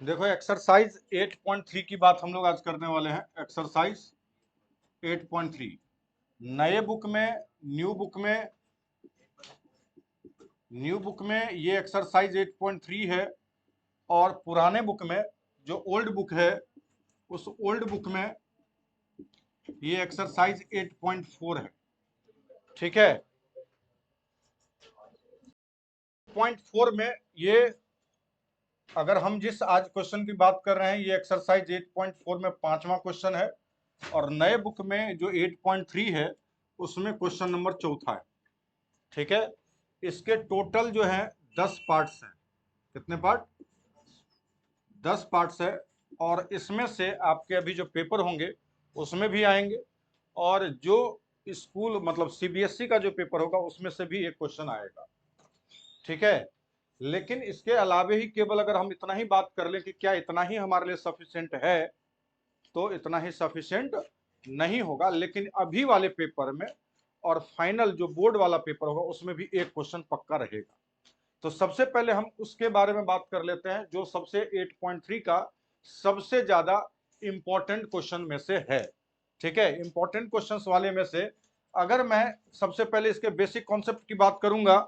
देखो एक्सरसाइज 8.3 की बात हम लोग आज करने वाले हैं। एक्सरसाइज 8.3 नए बुक में न्यू बुक में ये एक्सरसाइज 8.3 है, और पुराने बुक में जो ओल्ड बुक है उस ओल्ड बुक में ये एक्सरसाइज 8.4 है। ठीक है, 8.4 में ये अगर हम जिस आज क्वेश्चन की बात कर रहे हैं ये एक्सरसाइज 8.4 में 5वां क्वेश्चन है, और नए बुक में जो 8.3 है उसमें क्वेश्चन नंबर 4था है। ठीक है, इसके टोटल जो है 10 पार्ट्स हैं। कितने पार्ट? 10 पार्ट्स है, और इसमें से आपके अभी जो पेपर होंगे उसमें भी आएंगे, और जो स्कूल मतलब सीबीएसई का जो पेपर होगा उसमें से भी एक क्वेश्चन आएगा। ठीक है, लेकिन इसके अलावे ही केवल अगर हम इतना ही बात कर लें कि क्या इतना ही हमारे लिए सफिशिएंट है, तो इतना ही सफिशिएंट नहीं होगा। लेकिन अभी वाले पेपर में और फाइनल जो बोर्ड वाला पेपर होगा उसमें भी एक क्वेश्चन पक्का रहेगा। तो सबसे पहले हम उसके बारे में बात कर लेते हैं जो सबसे 8.3 का सबसे ज्यादा इंपॉर्टेंट क्वेश्चन में से है। ठीक है, इंपॉर्टेंट क्वेश्चंस वाले में से अगर मैं सबसे पहले इसके बेसिक कॉन्सेप्ट की बात करूंगा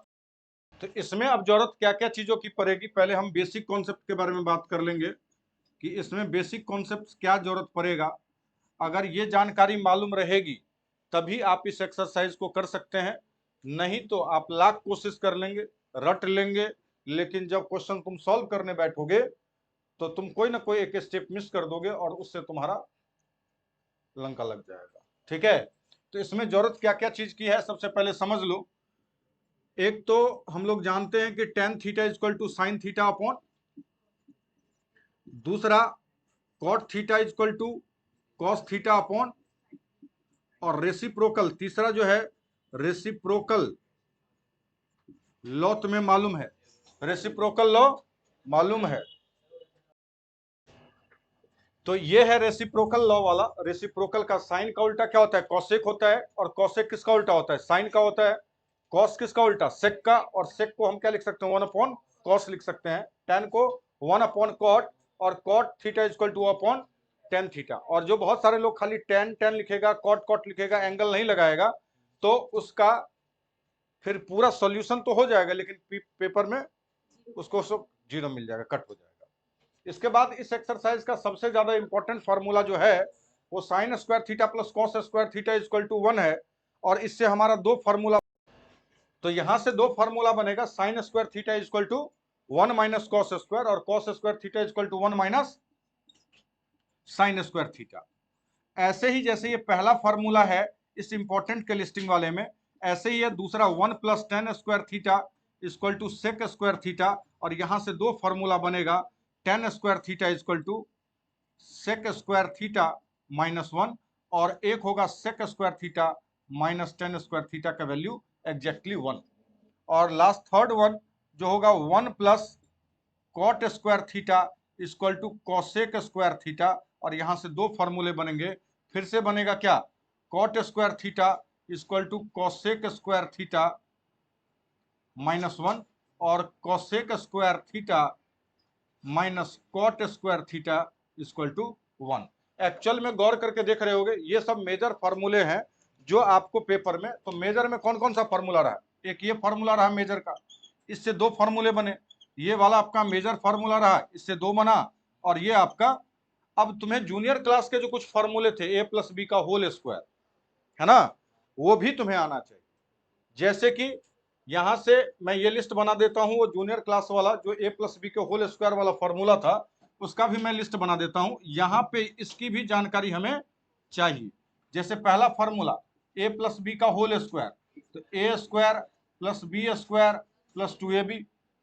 तो इसमें अब जरूरत क्या क्या चीजों की पड़ेगी, पहले हम बेसिक कॉन्सेप्ट के बारे में बात कर लेंगे कि इसमें बेसिक कॉन्सेप्ट क्या जरूरत पड़ेगा। अगर ये जानकारी मालूम रहेगी तभी आप इस एक्सरसाइज को कर सकते हैं, नहीं तो आप लाख कोशिश कर लेंगे, रट लेंगे, लेकिन जब क्वेश्चन तुम सॉल्व करने बैठोगे तो तुम कोई ना कोई एक स्टेप मिस कर दोगे और उससे तुम्हारा लंका लग जाएगा। ठीक है, तो इसमें जरूरत क्या क्या चीज की है सबसे पहले समझ लो। एक तो हम लोग जानते हैं कि tan theta equal to sine theta upon, दूसरा cot theta equal to cos theta upon, और रेसिप्रोकल तीसरा जो है रेसिप्रोकल लॉ तुम्हें मालूम है, रेसिप्रोकल लॉ मालूम है। तो ये है रेसिप्रोकल लॉ वाला। रेसिप्रोकल का साइन का उल्टा क्या होता है? कॉसेक होता है, और कॉसेक किसका उल्टा होता है? साइन का होता है। कॉस किसका उल्टा? सेक का, और सेक को हम क्या लिख सकते हैं? 1 अपॉन कॉस लिख सकते हैं। टेन को 1 अपॉन कॉट, और cot theta equal to upon tan theta. और जो बहुत सारे लोग खाली टेन टेन लिखेगा, कॉट कॉट लिखेगा, एंगल नहीं लगाएगा, तो उसका फिर पूरा सॉल्यूशन तो हो जाएगा लेकिन पेपर में उसको सब जीरो मिल जाएगा, कट हो जाएगा। इसके बाद इस एक्सरसाइज का सबसे ज्यादा इंपॉर्टेंट फॉर्मूला जो है वो sine square theta plus cos square theta equal to 1 है, और इससे हमारा दो फॉर्मूला, तो यहां से दो फॉर्मूला बनेगा। Sine square theta equal to 1 minus cos square, और cos square theta equal to 1 minus sine square theta. ऐसे ही जैसे ये पहला फॉर्मूला है इस इंपॉर्टेंट के लिस्टिंग वाले में, ऐसे ही है दूसरा 1 plus tan square theta equal to sec square theta, और यहां से दो फॉर्मूला बनेगा। Tan square theta equal to sec square theta minus 1, और एक होगा sec square theta minus tan square theta का वैल्यू एग्जैक्टली 1। और लास्ट थर्ड वन जो होगा 1 plus cot square theta equal to cosec square theta, और यहां से दो फॉर्मूले बनेंगे। फिर से बनेगा क्या? Cot square theta equal to cosec square theta minus 1, और cosec square theta minus cot square theta equal to 1। Actual में गौर करके देख रहे होगे ये सब मेजर फॉर्मूले हैं जो आपको पेपर में, तो मेजर में कौन कौन सा फॉर्मूला रहा? एक ये फॉर्मूला रहा मेजर का, इससे दो फॉर्मूले बने। ये वाला आपका मेजर फॉर्मूला रहा, इससे दो बना। और ये आपका, अब तुम्हें जूनियर क्लास के जो कुछ फॉर्मूले थे ए प्लस बी का होल स्क्वायर, है ना, वो भी तुम्हें आना चाहिए। जैसे कि यहां से मैं ये लिस्ट बना देता हूं, वो जूनियर क्लास वाला जो ए प्लस बी के होल स्क्वायर वाला फॉर्मूला था उसका भी मैं लिस्ट बना देता हूं। यहां पे इसकी भी जानकारी हमें चाहिए। जैसे पहला फॉर्मूला ए प्लस बी का होल स्क्वायर, तो a square plus b square plus 2ab।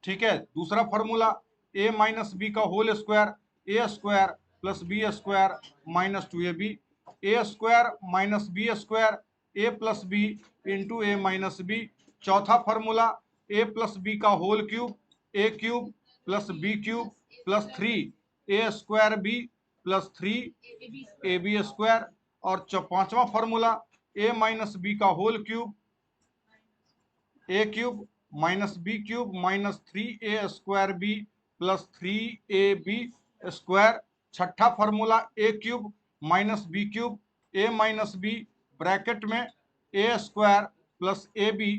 ठीक है, दूसरा फॉर्मूला ए माइनस बी का whole square, a square plus b square minus 2ab। A square minus b square a plus b into a minus b. चौथा formula a plus b का whole cube, a cube plus b cube plus 3 a square b plus 3 a b square. और पांचवा formula a minus b का whole cube, a cube minus b cube minus 3 a square b plus 3 a b square, छठा formula a cube minus b cube a minus b bracket में a square plus a b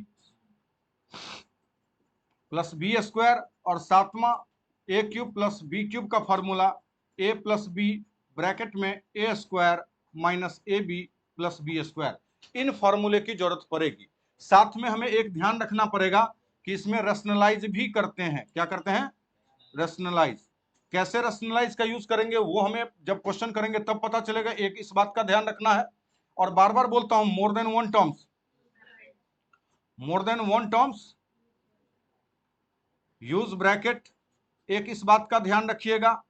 plus b square, और सातवां a cube plus b cube का formula a plus b bracket में a square minus a b plus b square. इन फॉर्मूले की जरूरत पड़ेगी। साथ में हमें एक ध्यान रखना पड़ेगा कि इसमें रैशनलाइज भी करते हैं। क्या करते हैं? रैशनलाइज। कैसे रैशनलाइज का यूज करेंगे वो हमें जब क्वेश्चन करेंगे तब पता चलेगा। एक इस बात का ध्यान रखना है, और बार बार बोलता हूं, मोर देन वन टर्म्स, मोर than one terms use bracket. एक इस बात का ध्यान रखिएगा,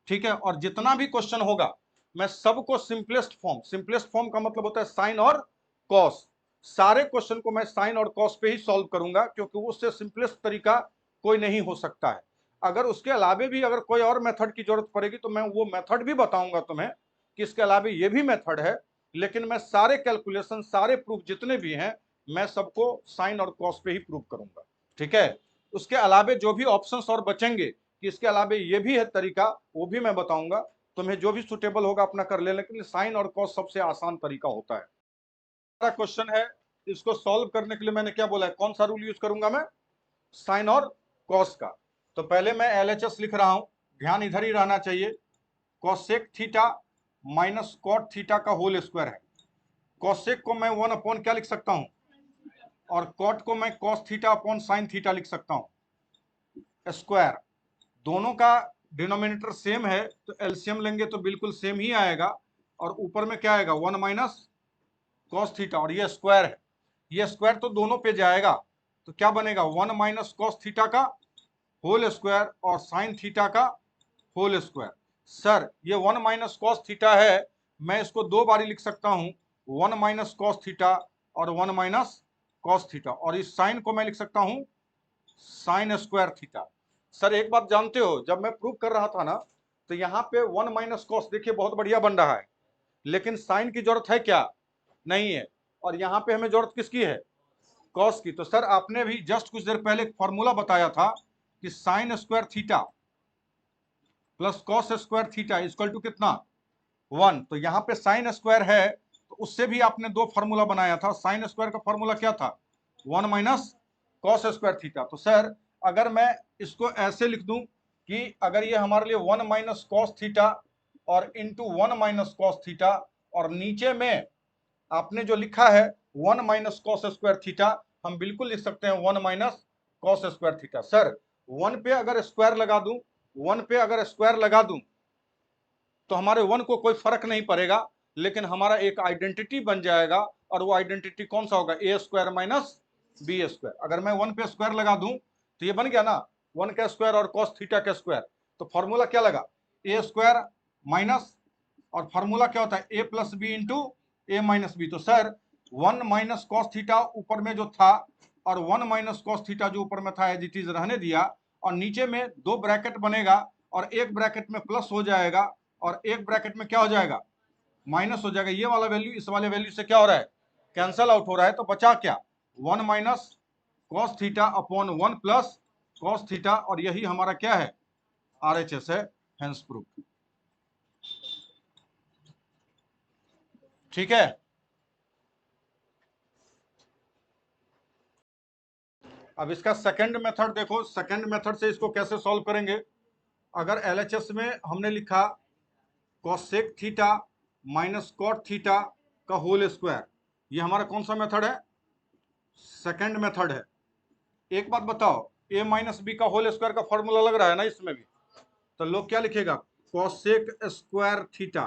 ठीक है। और जितना भी क्वेश्चन होगा मैं सबको सिंपलेस्ट फॉर्म, सिंपलेस्ट फॉर्म का मतलब होता है साइन और कॉस, सारे क्वेश्चन को मैं साइन और कॉस पे ही सॉल्व करूंगा, क्योंकि उससे सिंपलेस्ट तरीका कोई नहीं हो सकता है। अगर उसके अलावे भी अगर कोई और मेथड की जरूरत पड़ेगी तो मैं वो मेथड भी बताऊंगा तुम्हें कि इसके अलावे ये भी मेथड है, लेकिन मैं सारे कैलकुलेशन, सारे प्रूफ जितने भी हैं मैं सबको साइन और कॉस पे ही प्रूफ करूंगा, ठीक है। उसके अलावे जो भी ऑप्शंस और बचेंगे कि इसके अलावे ये भी है तरीका, वो भी मैं बताऊंगा। तुम्हें जो भी सुटेबल होगा अपना कर ले, लेकिन साइन और कॉस सबसे आसान तरीका होता है। क्वेश्चन है, इसको सॉल्व करने के लिए मैंने क्या बोला है, कौन सा रूल यूज करूंगा मैं? साइन और कॉस का। तो पहले मैं LHS लिख रहा हूं, ध्यान इधर ही रहना चाहिए। Cosec theta minus cot theta का होल स्क्वायर है। कॉसेक को मैं 1 अपॉन क्या लिख सकता हूं, और कॉट को मैं cos theta upon sine theta लिख सकता हूं। स्क्वायर, दोनों का डिनोमिनेटर सेम है तो एलसीएम लेंगे तो बिल्कुल सेम ही आएगा, और ऊपर में क्या आएगा, 1 माइनस कॉस थीटा, और ये स्क्वायर है, ये स्क्वायर तो दोनों पे जाएगा, तो क्या बनेगा, 1 माइनस कॉस थीटा का होल स्क्वायर और साइन थीटा का होल स्क्वायर। सर ये 1 माइनस कॉस थीटा है, मैं इसको दो बारी लिख सकता हूं, 1 माइनस कॉस थीटा और 1 माइनस कॉस थीटा, और इस साइन को मैं लिख सकता हूं साइन स्क्वायर थीटा। सर एक बात जानते हो, जब मैं प्रूव कर रहा था ना, तो यहाँ पे 1 माइनस कॉस देखिए बहुत बढ़िया बन रहा है, लेकिन साइन की जरूरत है क्या? नहीं है। और यहाँ पे हमें जरूरत किसकी है? कॉस की। तो सर आपने भी जस्ट कुछ देर पहले एक फॉर्मूला बताया था कि sine square theta plus cos square theta equal to कितना, 1। तो यहाँ पे साइन स्क्वायर है, तो उससे भी आपने दो फॉर्मूला बनाया था। साइन स्क्वायर का फॉर्मूला क्या था, 1 माइनस कॉस स्क्वायर थीटा। तो सर अगर मैं इसको ऐसे लिख दूं कि अगर ये हमारे लिए 1 माइनस कॉस थीटा और इंटू 1 माइनस कॉस थीटा, और नीचे में आपने जो लिखा है 1 माइनस कॉस स्क्वायर थीटा, हम बिल्कुल लिख सकते हैं 1 minus cos square theta. Sir 1 पे अगर स्क्वायर लगा दूं, 1 पे अगर स्क्वायर लगा दूं तो हमारे 1 को कोई फर्क नहीं पड़ेगा, लेकिन हमारा एक आइडेंटिटी बन जाएगा, और वो आइडेंटिटी कौन सा होगा, ए स्क्वायर माइनस बी स्क्वायर। अगर मैं 1 पे स्क्वायर लगा दूं तो ये बन गया ना 1 का स्क्वायर और कॉस थीटा का स्क्वायर। तो फॉर्मूला क्या लगा, ए स्क्वायर माइनस, और फॉर्मूला क्या होता है, ए plus b into a minus B. तो सर 1 माइनस कॉस थीटा ऊपर में जो था, और 1 माइनस कॉस थीटा जो ऊपर में था एज इट इज रहने दिया, और नीचे में दो ब्रैकेट बनेगा, और एक ब्रैकेट में प्लस हो जाएगा और एक ब्रैकेट में क्या हो जाएगा, माइनस हो जाएगा। ये वाला वैल्यू इस वाले वैल्यू से क्या हो रहा है, कैंसल आउट हो रहा है। तो बचा क्या, 1 minus cos theta upon 1 plus cos theta, और यही हमारा क्या है, RHS है, हेंस प्रूफ। ठीक है। अब इसका सेकंड मेथड देखो, सेकंड मेथड से इसको कैसे सॉल्व करेंगे। अगर LHS में हमने लिखा cosec theta minus cot theta का होल स्क्वायर, ये हमारा कौन सा मेथड है, सेकंड मेथड है। एक बात बताओ, ए माइनस बी का होल स्क्वायर का फॉर्मूला लग रहा है ना इसमें भी, तो लोग क्या लिखेगा, cosec square theta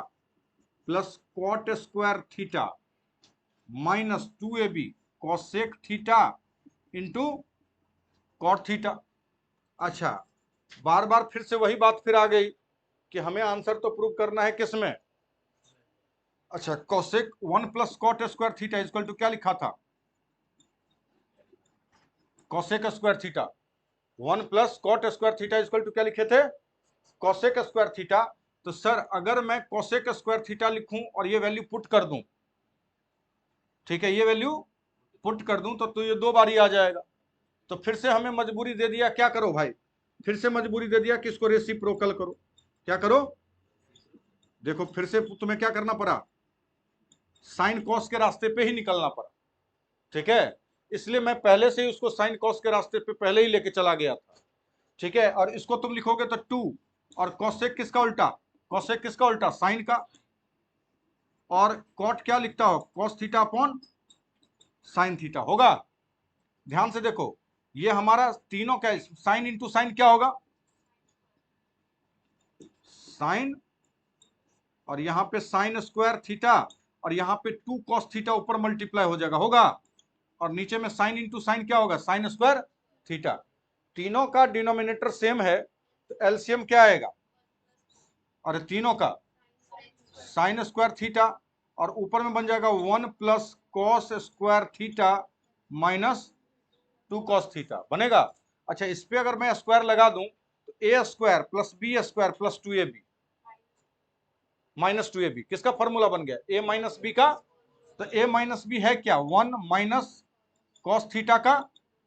plus cot square theta minus 2ab cosec theta into cot theta. अच्छा, बार बार फिर से वही बात फिर आ गई कि हमें आंसर तो प्रूव करना है किसमें। अच्छा, cosec 1 plus cot square theta equal to क्या लिखा था, cosec square theta. 1 plus cot square theta equal to क्या लिखे थे, कॉसेक स्क्वायर थीटा। तो सर अगर मैं कॉसेक स्क्वायर थीटा लिखूं और ये वैल्यू पुट कर दूं, ठीक है, ये वैल्यू पुट कर दूं तो ये दो बारी आ जाएगा। तो फिर से हमें मजबूरी दे दिया, क्या करो भाई, फिर से मजबूरी दे दिया कि इसको रेसिप्रोकल करो। क्या करो, देखो फिर से तुम्हें क्या करना पड़ा, साइन कॉस के रास्ते पे ही निकलना पड़ा, ठीक है। इसलिए मैं पहले से ही उसको साइन कॉस के रास्ते पे पहले ही लेके चला गया था, ठीक है। और इसको तुम लिखोगे तो 2, और कॉसेक किसका उल्टा, कॉसेक किसका उल्टा, साइन का। और कॉट क्या लिखता हो, cos theta upon sine theta होगा। ध्यान से देखो, ये हमारा तीनों का साइन इंटू साइन क्या होगा, साइन, और यहां पे साइन स्क्वायर थीटा, और यहां पे 2 कॉस थीटा ऊपर मल्टीप्लाई हो जाएगा, होगा। और नीचे में साइन इंटू साइन क्या होगा, साइन स्क्वायर थीटा। तीनों का डिनोमिनेटर सेम है, तो एलसीएम क्या आएगा, और तीनों का साइन स्क्वायर थीटा, और ऊपर में बन जाएगा 1 plus cos square theta minus 2 cos theta बनेगा। अच्छा, इस पे अगर मैं स्क्वायर लगा दूं तो a square plus b square plus 2ab minus 2ab, किसका फॉर्मूला बन गया, ए माइनस बी का। तो ए माइनस बी है क्या, 1 माइनस कॉस थीटा का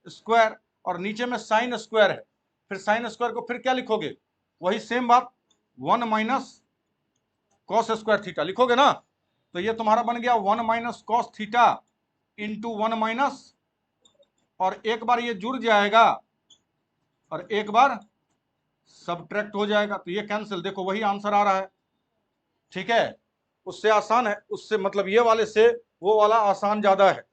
स्क्वायर, और नीचे में साइन स्क्वायर है, फिर साइन स्क्वायर को फिर क्या लिखोगे, वही सेम बात, 1 माइनस कॉस स्क्वायर थीटा लिखोगे ना। तो ये तुम्हारा बन गया 1 minus cos theta into 1 minus, और एक बार ये जुड़ जाएगा और एक बार सबट्रैक्ट हो जाएगा, तो ये कैंसिल, देखो वही आंसर आ रहा है, ठीक है। उससे आसान है, उससे मतलब ये वाले से वो वाला आसान ज्यादा है।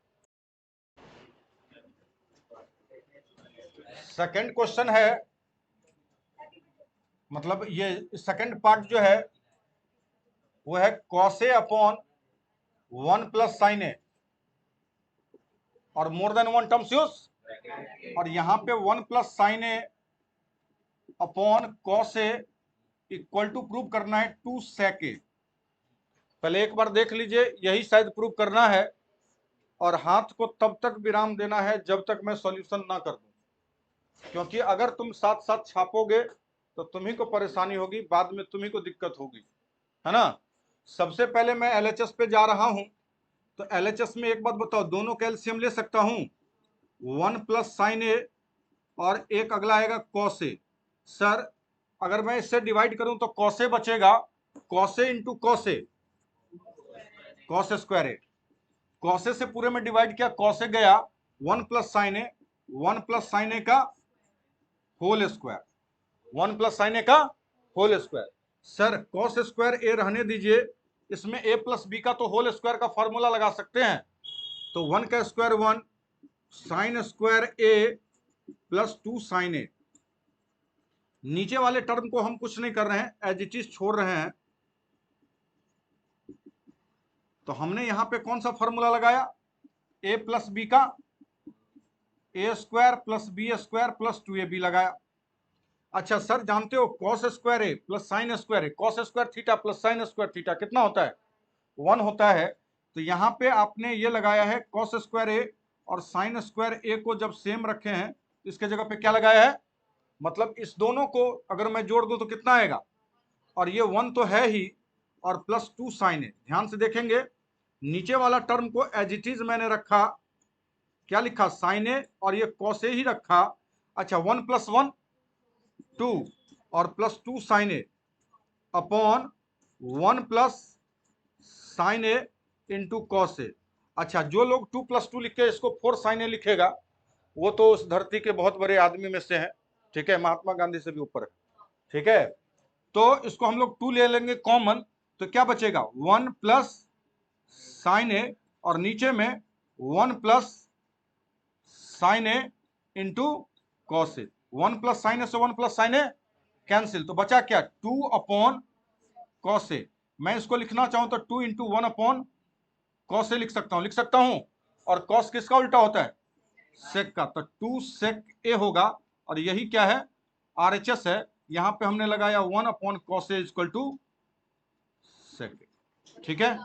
सेकंड क्वेश्चन है, मतलब ये सेकंड पार्ट जो है वो है cos A upon 1 plus sine A, और more than one terms use, और यहां पे 1 plus sine A upon cos A equal to prove करना है 2 सेक ए। पहले एक बार देख लीजिए, यही शायद प्रूव करना है, और हाथ को तब तक विराम देना है जब तक मैं सॉल्यूशन ना कर दूं, क्योंकि अगर तुम साथ साथ छापोगे तो तुम्ही को परेशानी होगी, बाद में तुम्ही को दिक्कत होगी, है ना। सबसे पहले मैं एलएचएस पे जा रहा हूं, तो एलएचएस में एक बात बताओ, दोनों कैल्शियम ले सकता हूं, 1 प्लस साइन ए और एक अगला आएगा कॉस ए। सर अगर मैं इससे डिवाइड करूं तो कॉस ए बचेगा, cos a into cos a, cos square a, cos a से पूरे में डिवाइड किया, कॉस ए गया 1 plus sine a, 1 plus sine a का whole square, 1 plus sine a का whole square. Sir cos square a रहने दीजिए, इसमें ए प्लस बी का तो होल स्क्वायर का फॉर्मूला लगा सकते हैं, तो 1 का square 1, sign square a plus 2 sign ए। नीचे वाले टर्म को हम कुछ नहीं कर रहे हैं, एज इट इज छोड़ रहे हैं। तो हमने यहां पे कौन सा फॉर्मूला लगाया, ए प्लस बी का a square plus b square plus 2ab लगाया। अच्छा सर जानते हो cos square a plus sine square a, cos square theta plus sine square theta कितना होता है, 1 होता है। तो यहाँ पे आपने ये लगाया है कॉस स्क्वायर ए और साइन स्क्वायर ए को जब सेम रखे हैं, इसके जगह पे क्या लगाया है, मतलब इस दोनों को अगर मैं जोड़ दूं तो कितना आएगा, और ये 1 तो है ही, और प्लस 2 साइन ए। ध्यान से देखेंगे, नीचे वाला टर्म को एज इट इज मैंने रखा, क्या लिखा, साइन ए, और ये कॉस ए ही रखा। अच्छा 1 प्लस 1 2, और plus 2 sign A upon 1 plus sine A into cos ए। अच्छा जो लोग 2 प्लस 2 लिख के इसको 4 साइन ए लिखेगा, वो तो उस धरती के बहुत बड़े आदमी में से है, ठीक है, महात्मा गांधी से भी ऊपर है, ठीक है। तो इसको हम लोग 2 ले लेंगे कॉमन, तो क्या बचेगा, 1 प्लस साइन ए, और नीचे में 1 प्लस साइन ए इंटू कॉस ए। 1 प्लस साइन ए से 1 प्लस साइन ए कैंसिल, तो बचा क्या, 2 अपॉन कॉस ए। मैं इसको लिखना चाहूं तो 2 इंटू 1 अपॉन कॉस ए लिख सकता हूं, लिख सकता हूं। और कॉस किसका उल्टा होता है, सेक का, तो 2 सेक ए होगा, और यही क्या है, आरएचएस है। यहां पे हमने लगाया 1 upon cos A equal to sec, ठीक है।